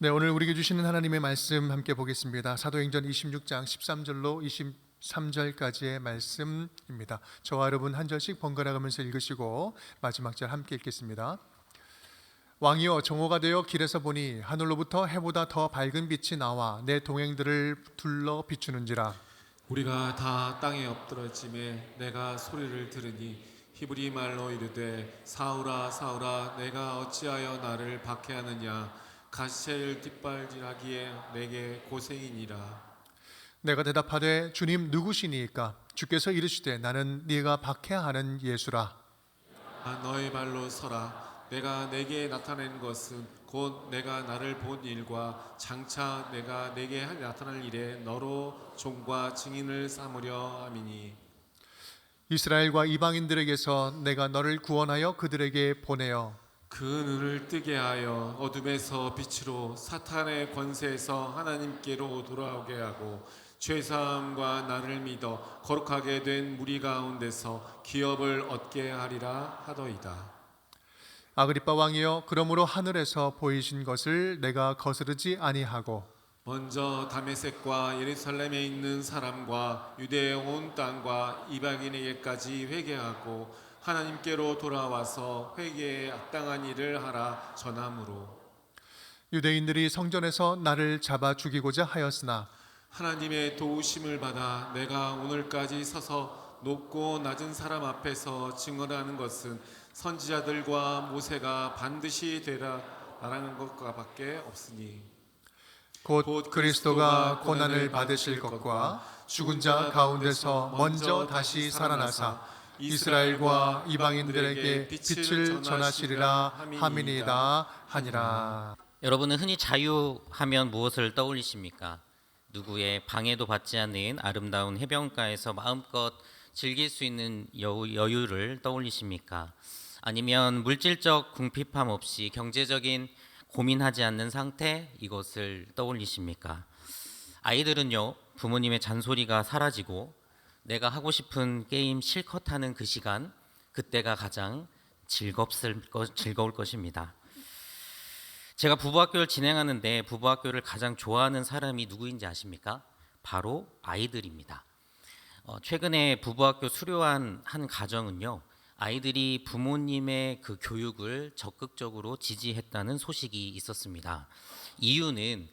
네, 오늘 우리에게 주시는 하나님의 말씀 함께 보겠습니다. 사도행전 26장 13절로 23절까지의 말씀입니다. 저와 여러분 한 절씩 번갈아 가면서 읽으시고 마지막 절 함께 읽겠습니다. 왕이여, 정오가 되어 길에서 보니 하늘로부터 해보다 더 밝은 빛이 나와 내 동행들을 둘러 비추는지라. 우리가 다 땅에 엎드러짐에 내가 소리를 들으니 히브리 말로 이르되 사울아 사울아 내가 어찌하여 나를 박해하느냐. 가시를 뒷발질하기에 내게 고생이니라. 내가 대답하되 주님 누구시니이까? 주께서 이르시되 나는 네가 박해하는 예수라. 너의 발로 서라. 내가 내게 나타낸 것은 곧 내가 나를 본 일과 장차 내가 내게 나타날 일에 너로 종과 증인을 삼으려 함이니. 이스라엘과 이방인들에게서 내가 너를 구원하여 그들에게 보내어 그 눈을 뜨게 하여 어둠에서 빛으로 사탄의 권세에서 하나님께로 돌아오게 하고 죄사함과 나를 믿어 거룩하게 된 무리 가운데서 기업을 얻게 하리라 하더이다. 아그리빠 왕이여, 그러므로 하늘에서 보이신 것을 내가 거스르지 아니하고 먼저 다메섹과 예루살렘에 있는 사람과 유대의 온 땅과 이방인에게까지 회개하고 하나님께로 돌아와서 회개에 합당한 일을 하라 전함으로. 유대인들이 성전에서 나를 잡아 죽이고자 하였으나 하나님의 도우심을 받아 내가 오늘까지 서서 높고 낮은 사람 앞에서 증언하는 것은 선지자들과 모세가 반드시 되라라는 것과밖에 없으니 곧 그리스도가 고난을 받으실 것과 죽은 자 가운데서 먼저 다시 살아나사 이스라엘과 이방인들에게 빛을 전하시리라 함이니이다 하니라. 여러분은 흔히 자유하면 무엇을 떠올리십니까? 누구의 방해도 받지 않는 아름다운 해변가에서 마음껏 즐길 수 있는 여유를 떠올리십니까? 아니면 물질적 궁핍함 없이 경제적인 고민하지 않는 상태, 이것을 떠올리십니까? 아이들은요, 부모님의 잔소리가 사라지고 내가 하고 싶은 게임 실컷 하는 그 시간, 그때가 가장 즐거울 것입니다. 제가 부부학교를 진행하는데 부부학교를 가장 좋아하는 사람이 누구인지 아십니까? 바로 아이들입니다. 최근에 부부학교 수료한 한 가정은요, 아이들이 부모님의 그 교육을 적극적으로 지지했다는 소식이 있었습니다. 이유는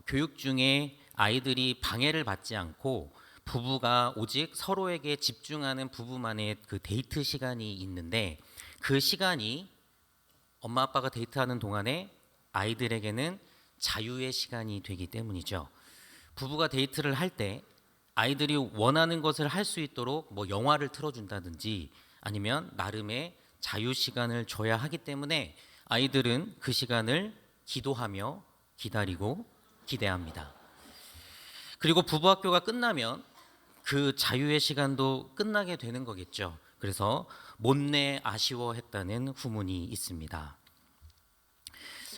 교육 중에 아이들이 방해를 받지 않고 부부가 오직 서로에게 집중하는 부부만의 그 데이트 시간이 있는데, 그 시간이 엄마 아빠가 데이트하는 동안에 아이들에게는 자유의 시간이 되기 때문이죠. 부부가 데이트를 할 때 아이들이 원하는 것을 할 수 있도록 영화를 틀어준다든지 아니면 나름의 자유 시간을 줘야 하기 때문에 아이들은 그 시간을 기도하며 기다리고 기대합니다. 그리고 부부학교가 끝나면 그 자유의 시간도 끝나게 되는 거겠죠. 그래서 못내 아쉬워했다는 후문이 있습니다.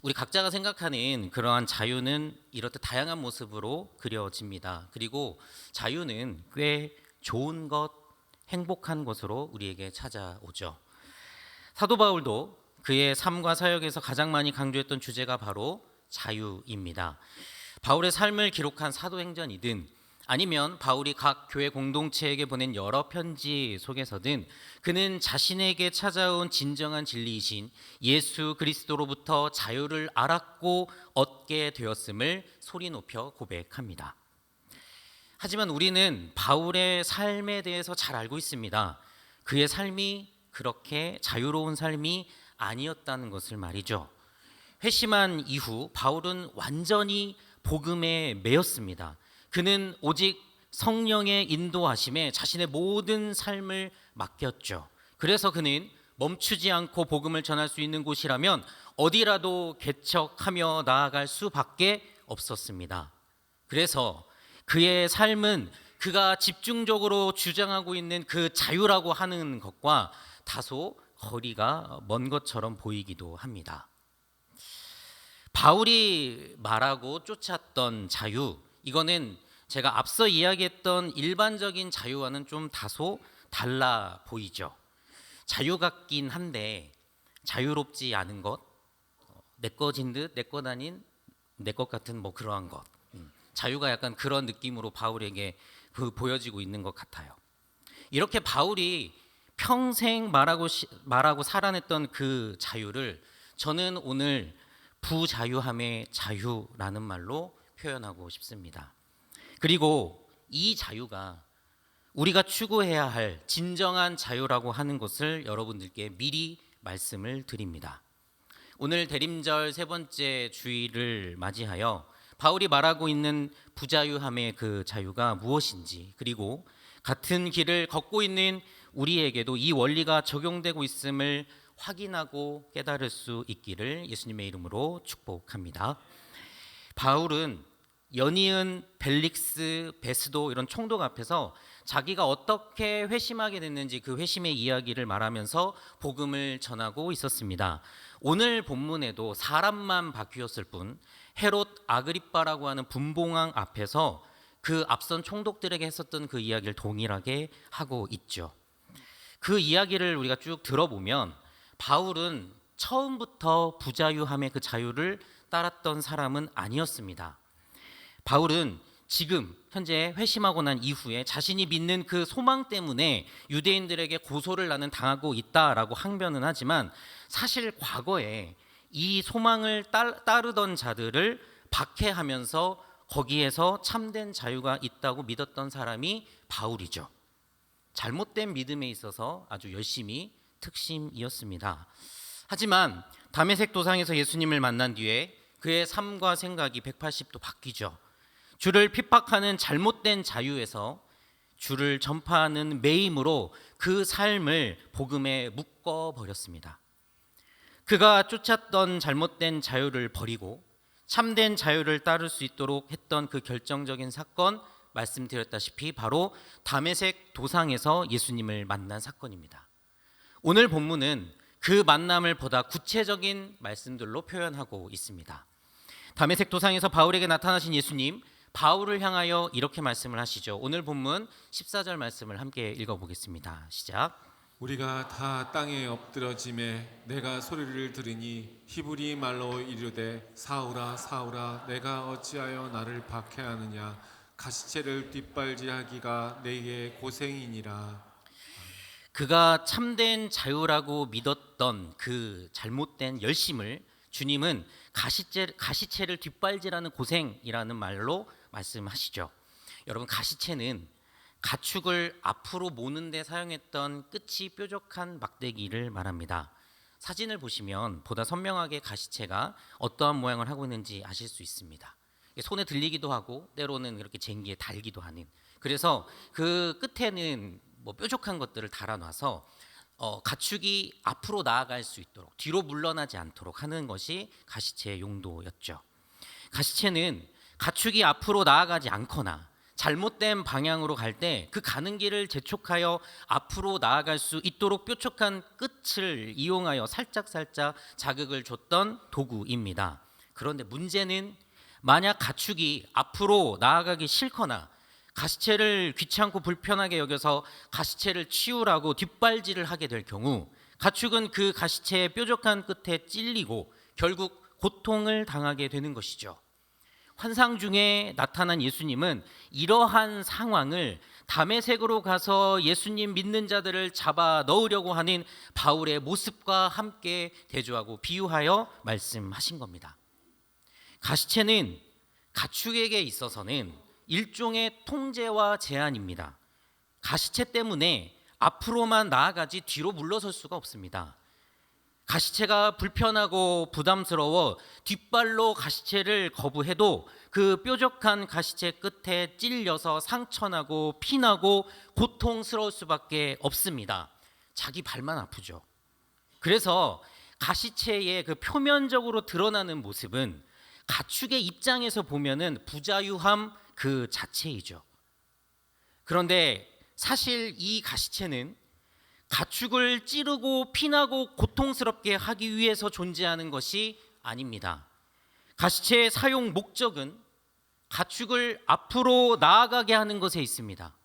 우리 각자가 생각하는 그러한 자유는 이렇듯 다양한 모습으로 그려집니다. 그리고 자유는 꽤 좋은 것, 행복한 것으로 우리에게 찾아오죠. 사도 바울도 그의 삶과 사역에서 가장 많이 강조했던 주제가 바로 자유입니다. 바울의 삶을 기록한 사도행전이든 아니면 바울이 각 교회 공동체에게 보낸 여러 편지 속에서든 그는 자신에게 찾아온 진정한 진리이신 예수 그리스도로부터 자유를 알았고 얻게 되었음을 소리 높여 고백합니다. 하지만 우리는 바울의 삶에 대해서 잘 알고 있습니다. 그의 삶이 그렇게 자유로운 삶이 아니었다는 것을 말이죠. 회심한 이후 바울은 완전히 복음에 매였습니다. 그는 오직 성령의 인도하심에 자신의 모든 삶을 맡겼죠. 그래서 그는 멈추지 않고 복음을 전할 수 있는 곳이라면 어디라도 개척하며 나아갈 수밖에 없었습니다. 그래서 그의 삶은 그가 집중적으로 주장하고 있는 그 자유라고 하는 것과 다소 거리가 먼 것처럼 보이기도 합니다. 바울이 말하고 쫓았던 자유, 이거는 제가 앞서 이야기했던 일반적인 자유와는 좀 다소 달라 보이죠. 자유 같긴 한데 자유롭지 않은 것, 내 거진 듯 내 것 아닌 내 것 같은 뭐 그러한 것. 자유가 약간 그런 느낌으로 바울에게 보여지고 있는 것 같아요. 이렇게 바울이 평생 말하고 살아냈던 그 자유를 저는 오늘 부자유함의 자유라는 말로 표현하고 싶습니다. 그리고 이 자유가 우리가 추구해야 할 진정한 자유라고 하는 것을 여러분들께 미리 말씀을 드립니다. 오늘 대림절 세 번째 주일을 맞이하여 바울이 말하고 있는 부자유함의 그 자유가 무엇인지, 그리고 같은 길을 걷고 있는 우리에게도 이 원리가 적용되고 있음을 확인하고 깨달을 수 있기를 예수님의 이름으로 축복합니다. 바울은 연이은, 벨릭스, 베스도 이런 총독 앞에서 자기가 어떻게 회심하게 됐는지 그 회심의 이야기를 말하면서 복음을 전하고 있었습니다. 오늘 본문에도 사람만 바뀌었을 뿐 헤롯 아그리빠라고 하는 분봉왕 앞에서 그 앞선 총독들에게 했었던 그 이야기를 동일하게 하고 있죠. 그 이야기를 우리가 쭉 들어보면 바울은 처음부터 부자유함의 그 자유를 따랐던 사람은 아니었습니다. 바울은 지금 현재 회심하고 난 이후에 자신이 믿는 그 소망 때문에 유대인들에게 고소를 나는 당하고 있다라고 항변은 하지만 사실 과거에 이 소망을 따르던 자들을 박해하면서 거기에서 참된 자유가 있다고 믿었던 사람이 바울이죠. 잘못된 믿음에 있어서 아주 열심히 특심이었습니다. 하지만 다메섹 도상에서 예수님을 만난 뒤에 그의 삶과 생각이 180도 바뀌죠. 주를 핍박하는 잘못된 자유에서 주를 전파하는 매임으로 그 삶을 복음에 묶어버렸습니다. 그가 쫓았던 잘못된 자유를 버리고 참된 자유를 따를 수 있도록 했던 그 결정적인 사건, 말씀드렸다시피 바로 다메섹 도상에서 예수님을 만난 사건입니다. 오늘 본문은 그 만남을 보다 구체적인 말씀들로 표현하고 있습니다. 다메섹 도상에서 바울에게 나타나신 예수님, 바울을 향하여 이렇게 말씀을 하시죠. 오늘 본문 14절 말씀을 함께 읽어보겠습니다. 시작. 우리가 다 땅에 엎드러짐에 내가 소리를 들으니 히브리 말로 이르되 사울아 사울아 내가 어찌하여 나를 박해하느냐 가시체를 뒷발질하기가 내게 고생이니라. 그가 참된 자유라고 믿었던 그 잘못된 열심을 주님은 가시체를 뒷발질하는 고생이라는 말로 말씀하시죠. 여러분, 가시체는 가축을 앞으로 모는 데 사용했던 끝이 뾰족한 막대기를 말합니다. 사진을 보시면 보다 선명하게 가시체가 어떠한 모양을 하고 있는지 아실 수 있습니다. 손에 들리기도 하고 때로는 이렇게 쟁기에 달기도 하는, 그래서 그 끝에는 뭐 뾰족한 것들을 달아놔서 가축이 앞으로 나아갈 수 있도록, 뒤로 물러나지 않도록 하는 것이 가시체의 용도였죠. 가시체는 가축이 앞으로 나아가지 않거나 잘못된 방향으로 갈 때 그 가는 길을 재촉하여 앞으로 나아갈 수 있도록 뾰족한 끝을 이용하여 살짝살짝 자극을 줬던 도구입니다. 그런데 문제는 만약 가축이 앞으로 나아가기 싫거나 가시체를 귀찮고 불편하게 여겨서 가시체를 치우라고 뒷발질을 하게 될 경우 가축은 그 가시체의 뾰족한 끝에 찔리고 결국 고통을 당하게 되는 것이죠. 환상 중에 나타난 예수님은 이러한 상황을 다메섹으로 가서 예수님 믿는 자들을 잡아 넣으려고 하는 바울의 모습과 함께 대조하고 비유하여 말씀하신 겁니다. 가시체는 가축에게 있어서는 일종의 통제와 제한입니다. 가시체 때문에 앞으로만 나아가지 뒤로 물러설 수가 없습니다. 가시체가 불편하고 부담스러워 뒷발로 가시체를 거부해도 그 뾰족한 가시체 끝에 찔려서 상처나고 피나고 고통스러울 수밖에 없습니다. 자기 발만 아프죠. 그래서 가시체의 그 표면적으로 드러나는 모습은 가축의 입장에서 보면은 부자유함 그 자체이죠. 그런데 사실 이 가시체는 가축을 찌르고 피나고 고통스럽게 하기 위해서 존재하는 것이 아닙니다. 가시체의 사용 목적은 가축을 앞으로 나아가게 하는 것에 있습니다.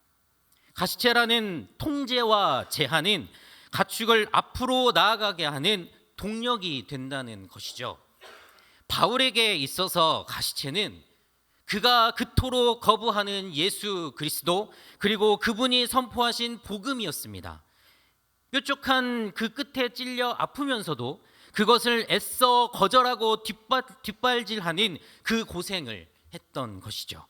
가시체라는 통제와 제한은 가축을 앞으로 나아가게 하는 동력이 된다는 것이죠. 바울에게 있어서 가시체는 그가 그토록 거부하는 예수 그리스도, 그리고 그분이 선포하신 복음이었습니다. 뾰족한 그 끝에 찔려 아프면서도 그것을 애써 거절하고 뒷발질하는 그 고생을 했던 것이죠.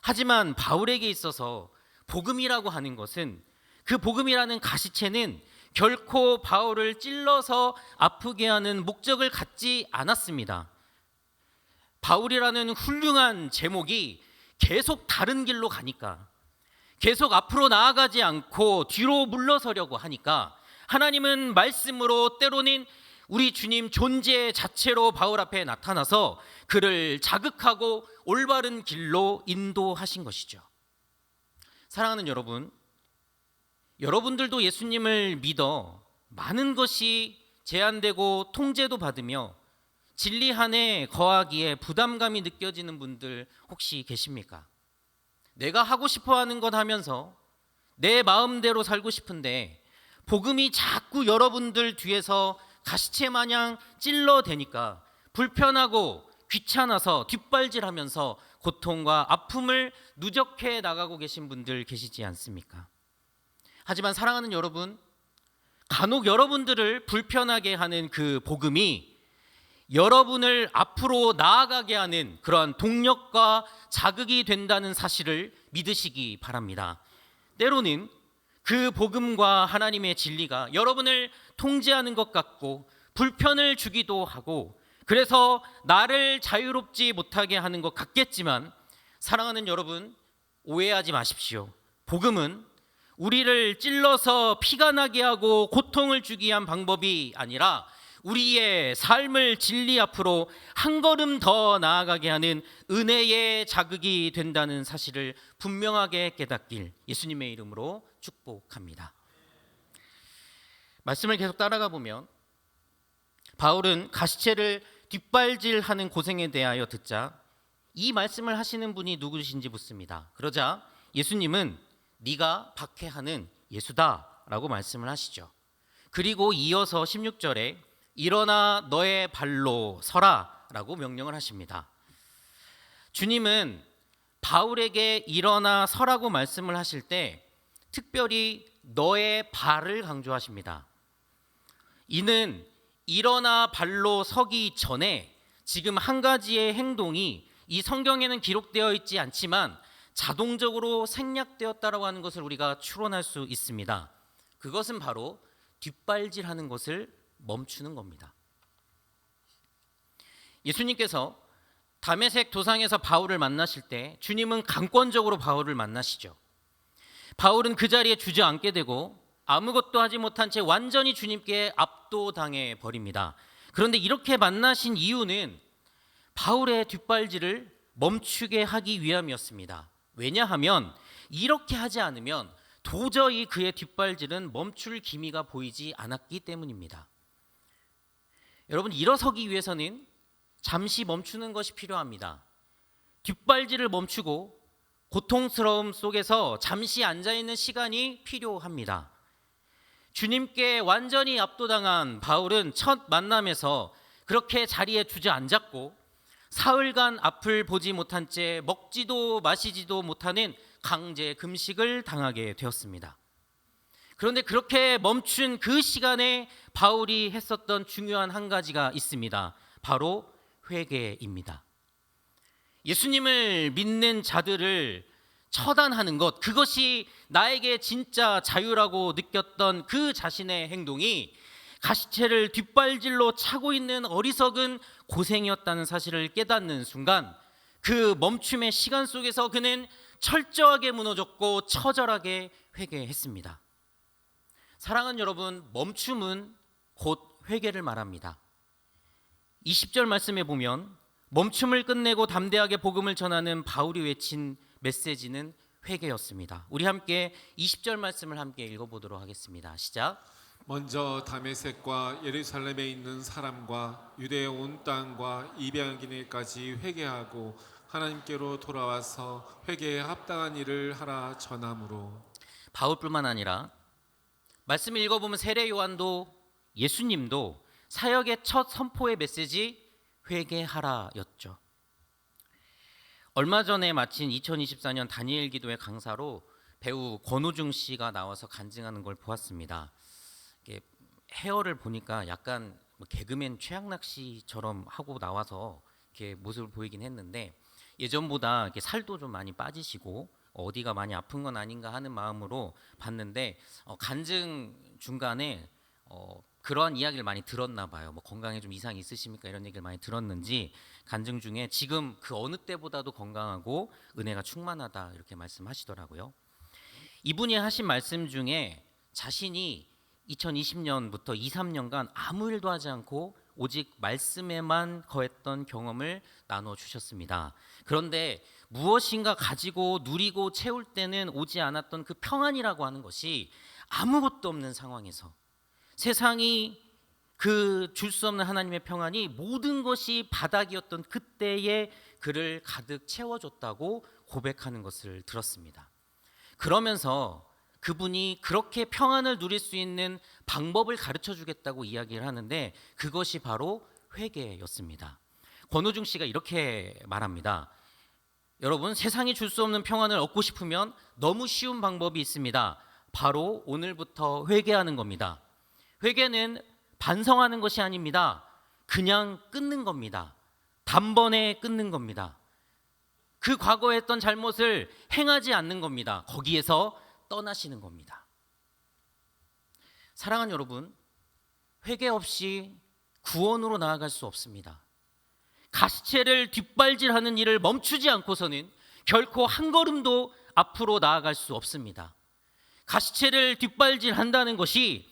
하지만 바울에게 있어서 복음이라고 하는 것은, 그 복음이라는 가시체는 결코 바울을 찔러서 아프게 하는 목적을 갖지 않았습니다. 바울이라는 훌륭한 제목이 계속 다른 길로 가니까, 계속 앞으로 나아가지 않고 뒤로 물러서려고 하니까, 하나님은 말씀으로, 때로는 우리 주님 존재 자체로 바울 앞에 나타나서 그를 자극하고 올바른 길로 인도하신 것이죠. 사랑하는 여러분, 여러분들도 예수님을 믿어 많은 것이 제한되고 통제도 받으며 진리 안에 거하기에 부담감이 느껴지는 분들 혹시 계십니까? 내가 하고 싶어 하는 것 하면서 내 마음대로 살고 싶은데 복음이 자꾸 여러분들 뒤에서 가시체 마냥 찔러대니까 불편하고 귀찮아서 뒷발질하면서 고통과 아픔을 누적해 나가고 계신 분들 계시지 않습니까? 하지만 사랑하는 여러분, 간혹 여러분들을 불편하게 하는 그 복음이 여러분을 앞으로 나아가게 하는 그러한 동력과 자극이 된다는 사실을 믿으시기 바랍니다. 때로는 그 복음과 하나님의 진리가 여러분을 통제하는 것 같고 불편을 주기도 하고, 그래서 나를 자유롭지 못하게 하는 것 같겠지만, 사랑하는 여러분, 오해하지 마십시오. 복음은 우리를 찔러서 피가 나게 하고 고통을 주기 위한 방법이 아니라 우리의 삶을 진리 앞으로 한 걸음 더 나아가게 하는 은혜의 자극이 된다는 사실을 분명하게 깨닫길 예수님의 이름으로 축복합니다. 말씀을 계속 따라가 보면 바울은 가시체를 뒷발질하는 고생에 대하여 듣자 이 말씀을 하시는 분이 누구신지 묻습니다. 그러자 예수님은 네가 박해하는 예수다라고 말씀을 하시죠. 그리고 이어서 16절에 일어나 너의 발로 서라 라고 명령을 하십니다. 주님은 바울에게 일어나 서라고 말씀을 하실 때 특별히 너의 발을 강조하십니다. 이는 일어나 발로 서기 전에 지금 한 가지의 행동이 이 성경에는 기록되어 있지 않지만 자동적으로 생략되었다라고 하는 것을 우리가 추론할 수 있습니다. 그것은 바로 뒷발질하는 것을 멈추는 겁니다. 예수님께서 다메섹 도상에서 바울을 만나실 때 주님은 강권적으로 바울을 만나시죠. 바울은 그 자리에 주저앉게 되고 아무것도 하지 못한 채 완전히 주님께 압도당해 버립니다. 그런데 이렇게 만나신 이유는 바울의 뒷발질을 멈추게 하기 위함이었습니다. 왜냐하면 이렇게 하지 않으면 도저히 그의 뒷발질은 멈출 기미가 보이지 않았기 때문입니다. 여러분, 일어서기 위해서는 잠시 멈추는 것이 필요합니다. 뒷발질을 멈추고 고통스러움 속에서 잠시 앉아있는 시간이 필요합니다. 주님께 완전히 압도당한 바울은 첫 만남에서 그렇게 자리에 주저앉았고 사흘간 앞을 보지 못한 채 먹지도 마시지도 못하는 강제 금식을 당하게 되었습니다. 그런데 그렇게 멈춘 그 시간에 바울이 했었던 중요한 한 가지가 있습니다. 바로 회개입니다. 예수님을 믿는 자들을 처단하는 것, 그것이 나에게 진짜 자유라고 느꼈던 그 자신의 행동이 가시체를 뒷발질로 차고 있는 어리석은 고생이었다는 사실을 깨닫는 순간 그 멈춤의 시간 속에서 그는 철저하게 무너졌고 처절하게 회개했습니다. 사랑하는 여러분, 멈춤은 곧 회개를 말합니다. 20절 말씀에 보면 멈춤을 끝내고 담대하게 복음을 전하는 바울이 외친 메시지는 회개였습니다. 우리 함께 20절 말씀을 함께 읽어보도록 하겠습니다. 시작. 먼저 다메섹과 예루살렘에 있는 사람과 유대의 온 땅과 이방인에까지 회개하고 하나님께로 돌아와서 회개에 합당한 일을 하라 전함으로. 바울뿐만 아니라 말씀을 읽어보면 세례 요한도 예수님도 사역의 첫 선포의 메시지 회개하라였죠. 얼마 전에 마친 2024년 다니엘 기도회 강사로 배우 권오중 씨가 나와서 간증하는 걸 보았습니다. 이게 헤어를 보니까 약간 개그맨 최양락 씨처럼 하고 나와서 이렇게 모습을 보이긴 했는데 예전보다 이렇게 살도 좀 많이 빠지시고 어디가 많이 아픈 건 아닌가 하는 마음으로 봤는데 간증 중간에 그러한 이야기를 많이 들었나 봐요. 뭐 건강에 좀 이상이 있으십니까? 이런 얘기를 많이 들었는지 간증 중에 지금 그 어느 때보다도 건강하고 은혜가 충만하다 이렇게 말씀하시더라고요. 이분이 하신 말씀 중에 자신이 2020년부터 2, 3년간 아무 일도 하지 않고 오직 말씀에만 거했던 경험을 나눠주셨습니다. 그런데 무엇인가 가지고 누리고 채울 때는 오지 않았던 그 평안이라고 하는 것이 아무것도 없는 상황에서 세상이 그 줄 수 없는 하나님의 평안이 모든 것이 바닥이었던 그때에 그를 가득 채워줬다고 고백하는 것을 들었습니다. 그러면서 그분이 그렇게 평안을 누릴 수 있는 방법을 가르쳐 주겠다고 이야기를 하는데 그것이 바로 회개였습니다. 권오중 씨가 이렇게 말합니다. 여러분, 세상이 줄 수 없는 평안을 얻고 싶으면 너무 쉬운 방법이 있습니다. 바로 오늘부터 회개하는 겁니다. 회개는 반성하는 것이 아닙니다. 그냥 끊는 겁니다. 단번에 끊는 겁니다. 그 과거에 했던 잘못을 행하지 않는 겁니다. 거기에서 떠나시는 겁니다. 사랑하는 여러분, 회개 없이 구원으로 나아갈 수 없습니다. 가시체를 뒷발질하는 일을 멈추지 않고서는 결코 한 걸음도 앞으로 나아갈 수 없습니다. 가시체를 뒷발질한다는 것이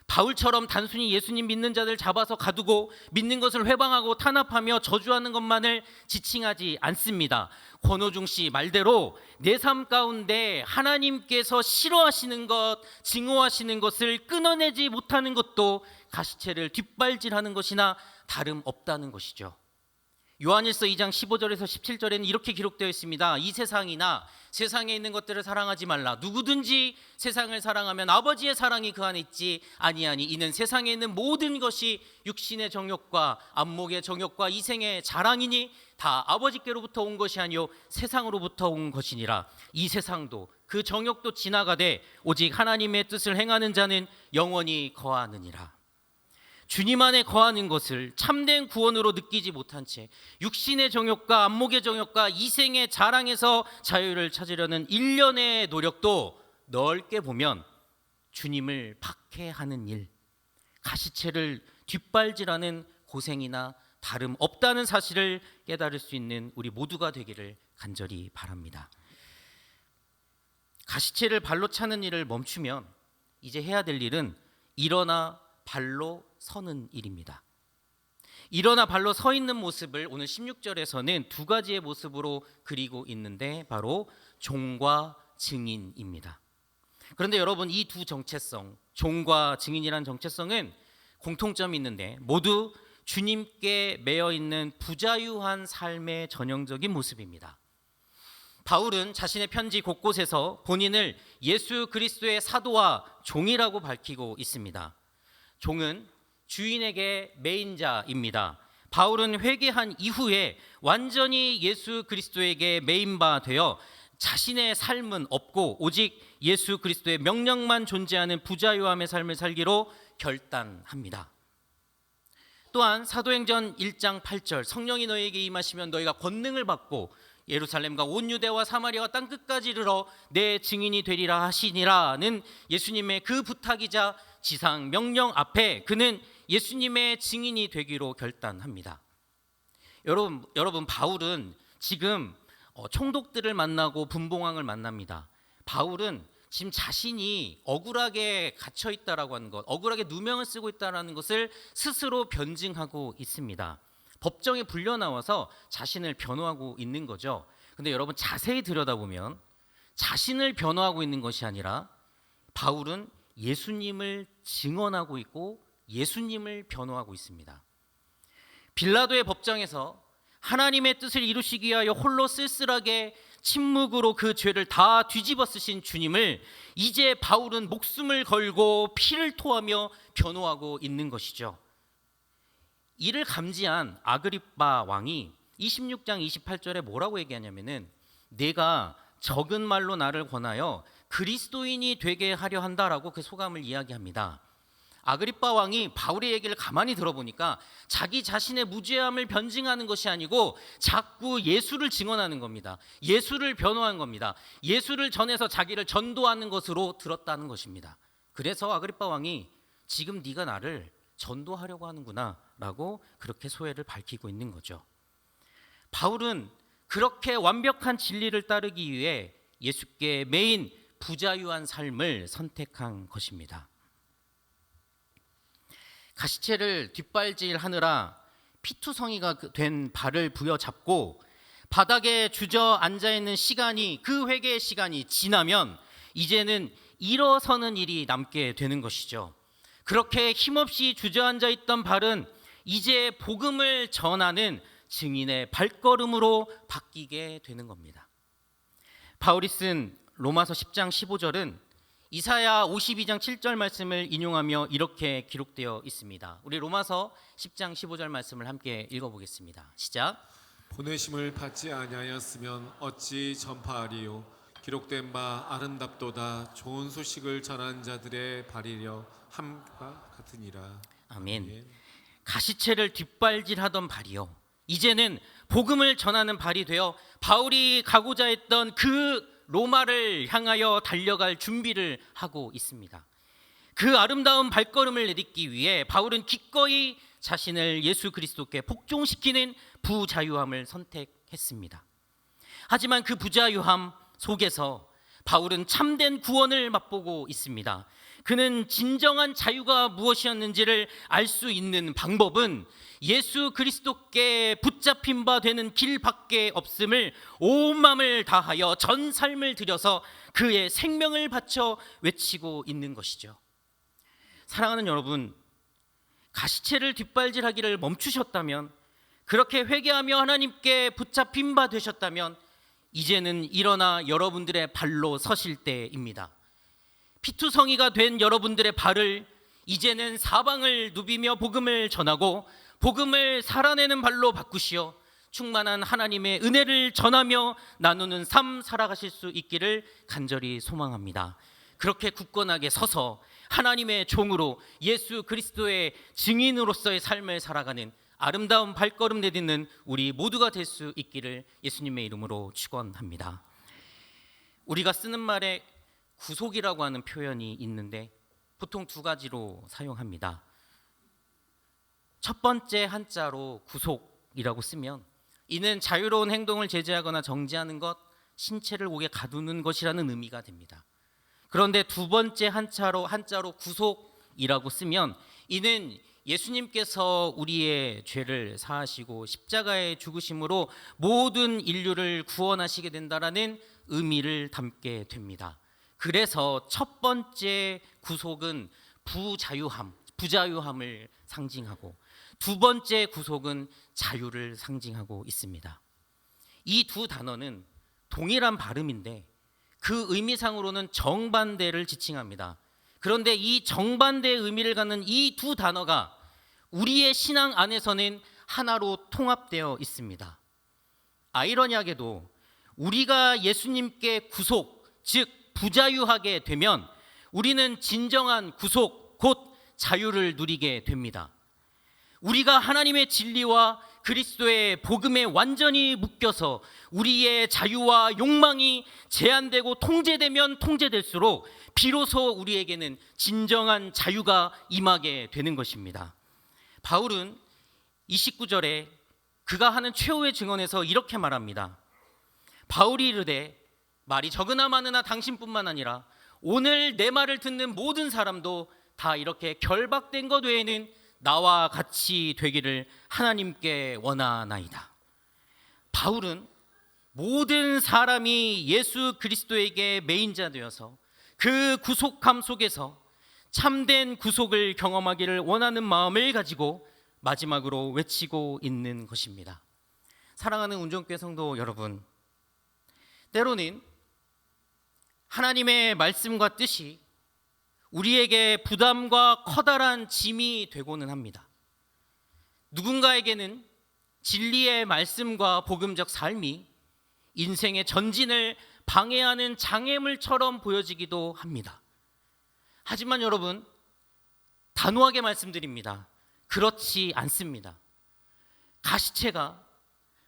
바울처럼 단순히 예수님 믿는 자들 잡아서 가두고 믿는 것을 회방하고 탄압하며 저주하는 것만을 지칭하지 않습니다. 권오중 씨 말대로 내 삶 가운데 하나님께서 싫어하시는 것, 증오하시는 것을 끊어내지 못하는 것도 가시체를 뒷발질하는 것이나 다름없다는 것이죠. 요한일서 2장 15절에서 17절에는 이렇게 기록되어 있습니다. 이 세상이나 세상에 있는 것들을 사랑하지 말라. 누구든지 세상을 사랑하면 아버지의 사랑이 그 안에 있지 아니하니 이는 세상에 있는 모든 것이 육신의 정욕과 안목의 정욕과 이생의 자랑이니 다 아버지께로부터 온 것이 아니요 세상으로부터 온 것이니라. 이 세상도 그 정욕도 지나가되 오직 하나님의 뜻을 행하는 자는 영원히 거하느니라. 주님 안에 거하는 것을 참된 구원으로 느끼지 못한 채 육신의 정욕과 안목의 정욕과 이생의 자랑에서 자유를 찾으려는 일련의 노력도 넓게 보면 주님을 박해하는 일, 가시체를 뒷발질하는 고생이나 다름없다는 사실을 깨달을 수 있는 우리 모두가 되기를 간절히 바랍니다. 가시체를 발로 차는 일을 멈추면 이제 해야 될 일은 일어나 발로 서는 일입니다. 일어나 발로 서 있는 모습을 오늘 16절에서는 두 가지의 모습으로 그리고 있는데 바로 종과 증인입니다. 그런데 여러분, 이 두 정체성, 종과 증인이라는 정체성은 공통점이 있는데 모두 주님께 매여 있는 부자유한 삶의 전형적인 모습입니다. 바울은 자신의 편지 곳곳에서 본인을 예수 그리스도의 사도와 종이라고 밝히고 있습니다. 종은 주인에게 매인 자입니다. 바울은 회개한 이후에 완전히 예수 그리스도에게 매인 바 되어 자신의 삶은 없고 오직 예수 그리스도의 명령만 존재하는 부자유함의 삶을 살기로 결단합니다. 또한 사도행전 1장 8절 성령이 너희에게 임하시면 너희가 권능을 받고 예루살렘과 온 유대와 사마리아와 땅끝까지 이르러 내 증인이 되리라 하시니라는 예수님의 그 부탁이자 지상 명령 앞에 그는 예수님의 증인이 되기로 결단합니다. 여러분 바울은 지금 총독들을 만나고 분봉왕을 만납니다. 바울은 지금 자신이 억울하게 갇혀 있다라고 하는 것, 억울하게 누명을 쓰고 있다라는 것을 스스로 변증하고 있습니다. 법정에 불려 나와서 자신을 변호하고 있는 거죠. 근데 여러분 자세히 들여다보면 자신을 변호하고 있는 것이 아니라 바울은 예수님을 증언하고 있고 예수님을 변호하고 있습니다. 빌라도의 법정에서 하나님의 뜻을 이루시기 위하여 홀로 쓸쓸하게 침묵으로 그 죄를 다 뒤집어 쓰신 주님을 이제 바울은 목숨을 걸고 피를 토하며 변호하고 있는 것이죠. 이를 감지한 아그리빠 왕이 26장 28절에 뭐라고 얘기하냐면은 내가 적은 말로 나를 권하여 그리스도인이 되게 하려 한다라고 그 소감을 이야기합니다. 아그리빠 왕이 바울의 얘기를 가만히 들어보니까 자기 자신의 무죄함을 변증하는 것이 아니고 자꾸 예수를 증언하는 겁니다. 예수를 변호한 겁니다. 예수를 전해서 자기를 전도하는 것으로 들었다는 것입니다. 그래서 아그리빠 왕이 지금 네가 나를 전도하려고 하는구나 라고 그렇게 소회를 밝히고 있는 거죠. 바울은 그렇게 완벽한 진리를 따르기 위해 예수께 매인 부자유한 삶을 선택한 것입니다. 가시체를 뒷발질하느라 피투성이가 된 발을 부여잡고 바닥에 주저앉아 있는 시간이, 그 회개의 시간이 지나면 이제는 일어서는 일이 남게 되는 것이죠. 그렇게 힘없이 주저앉아 있던 발은 이제 복음을 전하는 증인의 발걸음으로 바뀌게 되는 겁니다. 바울이 쓴 로마서 10장 15절은 이사야 52장 7절 말씀을 인용하며 이렇게 기록되어 있습니다. 우리 로마서 10장 15절 말씀을 함께 읽어보겠습니다. 시작. 보내심을 받지 아니하였으면 어찌 전파하리요. 기록된 바 아름답도다. 좋은 소식을 전한 자들의 발이려 함과 같으니라. 아멘. 가시체를 뒷발질하던 발이요, 이제는 복음을 전하는 발이 되어 바울이 가고자 했던 그 로마를 향하여 달려갈 준비를 하고 있습니다. 그 아름다운 발걸음을 내딛기 위해 바울은 기꺼이 자신을 예수 그리스도께 복종시키는 부자유함을 선택했습니다. 하지만 그 부자유함 속에서 바울은 참된 구원을 맛보고 있습니다. 그는 진정한 자유가 무엇이었는지를 알 수 있는 방법은 예수 그리스도께 붙잡힌 바 되는 길밖에 없음을 온 마음을 다하여 전 삶을 들여서 그의 생명을 바쳐 외치고 있는 것이죠. 사랑하는 여러분, 가시체를 뒷발질하기를 멈추셨다면, 그렇게 회개하며 하나님께 붙잡힌 바 되셨다면 이제는 일어나 여러분들의 발로 서실 때입니다. 피투성이가 된 여러분들의 발을 이제는 사방을 누비며 복음을 전하고 복음을 살아내는 발로 바꾸시어 충만한 하나님의 은혜를 전하며 나누는 삶 살아가실 수 있기를 간절히 소망합니다. 그렇게 굳건하게 서서 하나님의 종으로 예수 그리스도의 증인으로서의 삶을 살아가는 아름다운 발걸음 내딛는 우리 모두가 될 수 있기를 예수님의 이름으로 축원합니다. 우리가 쓰는 말에 구속이라고 하는 표현이 있는데 보통 두 가지로 사용합니다. 첫 번째 한자로 구속이라고 쓰면 이는 자유로운 행동을 제재하거나 정지하는 것, 신체를 옥에 가두는 것이라는 의미가 됩니다. 그런데 두 번째 한자로 구속이라고 쓰면 이는 예수님께서 우리의 죄를 사하시고 십자가의 죽으심으로 모든 인류를 구원하시게 된다라는 의미를 담게 됩니다. 그래서 첫 번째 구속은 부자유함을 상징하고 두 번째 구속은 자유를 상징하고 있습니다. 이 두 단어는 동일한 발음인데 그 의미상으로는 정반대를 지칭합니다. 그런데 이 정반대의 의미를 갖는 이 두 단어가 우리의 신앙 안에서는 하나로 통합되어 있습니다. 아이러니하게도 우리가 예수님께 구속, 즉 부자유하게 되면 우리는 진정한 구속, 곧 자유를 누리게 됩니다. 우리가 하나님의 진리와 그리스도의 복음에 완전히 묶여서 우리의 자유와 욕망이 제한되고 통제되면 통제될수록 비로소 우리에게는 진정한 자유가 임하게 되는 것입니다. 바울은 29절에 그가 하는 최후의 증언에서 이렇게 말합니다. 바울이 이르되 말이 적으나 많으나 당신뿐만 아니라 오늘 내 말을 듣는 모든 사람도 다 이렇게 결박된 것 외에는 나와 같이 되기를 하나님께 원하나이다. 바울은 모든 사람이 예수 그리스도에게 매인자 되어서 그 구속함 속에서 참된 구속을 경험하기를 원하는 마음을 가지고 마지막으로 외치고 있는 것입니다. 사랑하는 운정교회 성도 여러분, 때로는 하나님의 말씀과 뜻이 우리에게 부담과 커다란 짐이 되고는 합니다. 누군가에게는 진리의 말씀과 복음적 삶이 인생의 전진을 방해하는 장애물처럼 보여지기도 합니다. 하지만 여러분, 단호하게 말씀드립니다. 그렇지 않습니다. 가시체가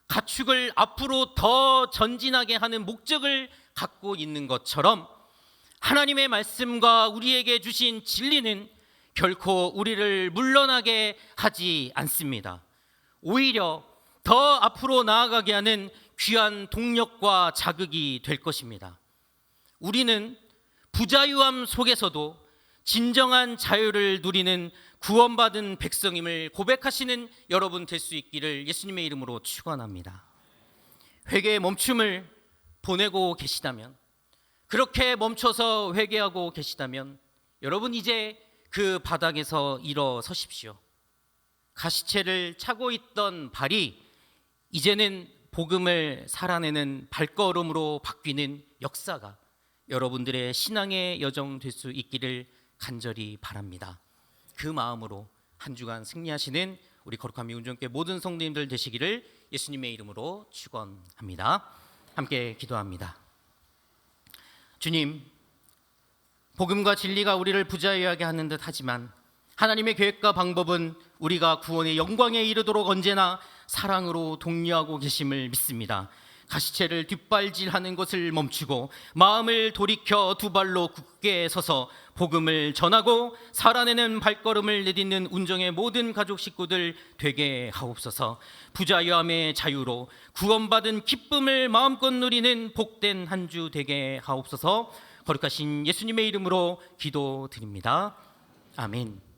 가축을 앞으로 더 전진하게 하는 목적을 갖고 있는 것처럼 하나님의 말씀과 우리에게 주신 진리는 결코 우리를 물러나게 하지 않습니다. 오히려 더 앞으로 나아가게 하는 귀한 동력과 자극이 될 것입니다. 우리는 부자유함 속에서도 진정한 자유를 누리는 구원받은 백성임을 고백하시는 여러분 될 수 있기를 예수님의 이름으로 축원합니다. 회개의 멈춤을 보내고 계시다면, 그렇게 멈춰서 회개하고 계시다면 여러분 이제 그 바닥에서 일어서십시오. 가시체를 차고 있던 발이 이제는 복음을 살아내는 발걸음으로 바뀌는 역사가 여러분들의 신앙의 여정 될 수 있기를 간절히 바랍니다. 그 마음으로 한 주간 승리하시는 우리 거룩한 미운전교회 모든 성도님들 되시기를 예수님의 이름으로 축원합니다. 함께 기도합니다. 주님, 복음과 진리가 우리를 부자유하게 하는 듯 하지만 하나님의 계획과 방법은 우리가 구원의 영광에 이르도록 언제나 사랑으로 독려하고 계심을 믿습니다. 가시체를 뒷발질하는 것을 멈추고 마음을 돌이켜 두 발로 굳게 서서 복음을 전하고 살아내는 발걸음을 내딛는 운정의 모든 가족 식구들 되게 하옵소서. 부자유함의 자유로 구원받은 기쁨을 마음껏 누리는 복된 한 주 되게 하옵소서. 거룩하신 예수님의 이름으로 기도드립니다. 아멘.